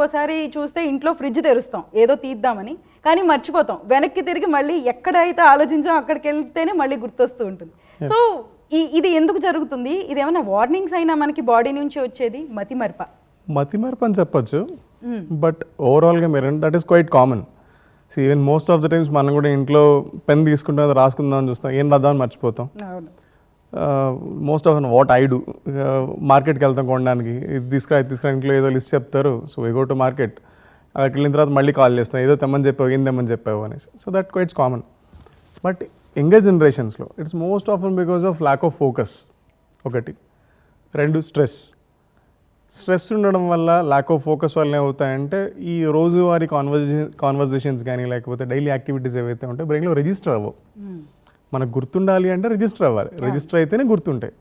ఒకసారి చూస్తే ఇంట్లో ఫ్రిడ్జ్ తెరుస్తాం ఏదో తీద్దామని, కానీ మర్చిపోతాం. వెనక్కి తిరిగి మళ్ళీ ఎక్కడైతే ఆలోచించాం అక్కడికి వెళ్తేనే మళ్ళీ గుర్తొస్తూ ఉంటుంది. సో ఇది ఎందుకు జరుగుతుంది? ఇది ఏమైనా వార్నింగ్స్ అయినా మనకి బాడీ నుంచి వచ్చేది? మతిమరపు అని చెప్పొచ్చు, బట్ ఓవరాల్గా మీరు that is quite common. Even most of the times మనం కూడా ఇంట్లో పెన్ తీసుకుంటాం, రాసుకుందాం అని చూస్తాం, ఏం రాద్దామని మర్చిపోతాం. Most of what I do, మార్కెట్కి వెళ్తాం కొనడానికి, ఇది తీసుకురా ఇంట్లో ఏదో లిస్ట్ చెప్తారు, so we go to market. అక్కడికి వెళ్ళిన తర్వాత మళ్ళీ కాల్ చేస్తాం, ఏదో తెమ్మని చెప్పావు, ఏం తెమ్మని చెప్పావు అనేసి. So that quite's common. But younger జనరేషన్స్లో it's most often because of lack of focus ఒకటి. రెండు, స్ట్రెస్ ఉండడం వల్ల, ల్యాక్ ఆఫ్ ఫోకస్ వల్ల ఏమవుతాయంటే ఈ రోజువారీ కాన్వర్జేషన్స్ కానీ లేకపోతే డైలీ యాక్టివిటీస్ ఏవైతే ఉంటాయో బ్రెయిన్లో రిజిస్టర్ అవ్వవు. మనకు గుర్తుండాలి అంటే రిజిస్టర్ అవ్వాలి, రిజిస్టర్ అయితేనే గుర్తుంటాయి.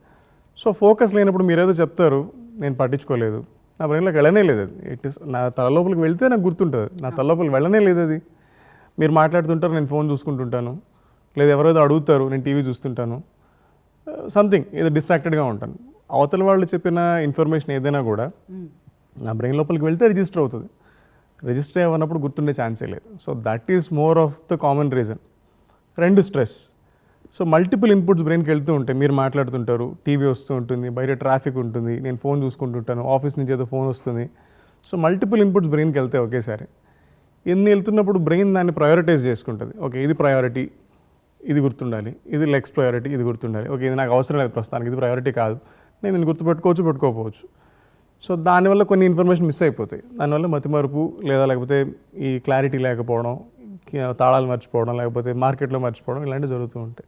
సో ఫోకస్ లేనప్పుడు మీరు ఏదో చెప్తారు, నేను పట్టించుకోలేదు, నా బ్రెయిన్లోకి వెళ్ళనే లేదు అది. నా తలలోపలికి వెళ్తే నాకు గుర్తుంటుంది, నా తలలోపలికి వెళ్ళనే లేదు అది. మీరు మాట్లాడుతుంటారు, నేను ఫోన్ చూసుకుంటుంటాను, లేదా ఎవరైతే అడుగుతారు, నేను టీవీ చూస్తుంటాను, సంథింగ్ ఏదో డిస్ట్రాక్టెడ్గా ఉంటాను. అవతల వాళ్ళు చెప్పిన ఇన్ఫర్మేషన్ ఏదైనా కూడా నా బ్రెయిన్ లోపలికి వెళ్తే రిజిస్టర్ అవుతుంది. రిజిస్టర్ అవ్వనప్పుడు గుర్తుండే ఛాన్సే లేదు. So that is more of the common reason. రెండు, స్ట్రెస్. సో మల్టిపుల్ ఇన్పుట్స్ బ్రెయిన్కి వెళ్తూ ఉంటాయి. మీరు మాట్లాడుతుంటారు, టీవీ వస్తూ ఉంటుంది, బయట ట్రాఫిక్ ఉంటుంది, నేను ఫోన్ చూసుకుంటుంటాను, ఆఫీస్ నుంచి ఏదో ఫోన్ వస్తుంది. సో మల్టిపుల్ ఇన్పుట్స్ బ్రెయిన్కి వెళ్తాయి ఒకేసారి. ఎన్ని వెళ్తున్నప్పుడు బ్రెయిన్ దాన్ని ప్రయారిటైజ్ చేసుకుంటుంది. ఓకే, ఇది ప్రయారిటీ, ఇది గుర్తుండాలి, ఇది నెక్స్ట్ ప్రయారిటీ, ఇది గుర్తుండాలి. ఓకే, ఇది నాకు అవసరం లేదు ప్రస్తుతానికి, ఇది ప్రయారిటీ కాదు, నేను దీన్ని గుర్తుపెట్టుకోవచ్చు, పెట్టుకోకపోవచ్చు. సో దానివల్ల కొన్ని ఇన్ఫర్మేషన్ మిస్ అయిపోతాయి. దానివల్ల మతిమరుపు లేకపోతే ఈ క్లారిటీ లేకపోవడం, తాళాలు మర్చిపోవడం, లేకపోతే మార్కెట్లో మర్చిపోవడం, ఇలాంటివి జరుగుతూ ఉంటాయి.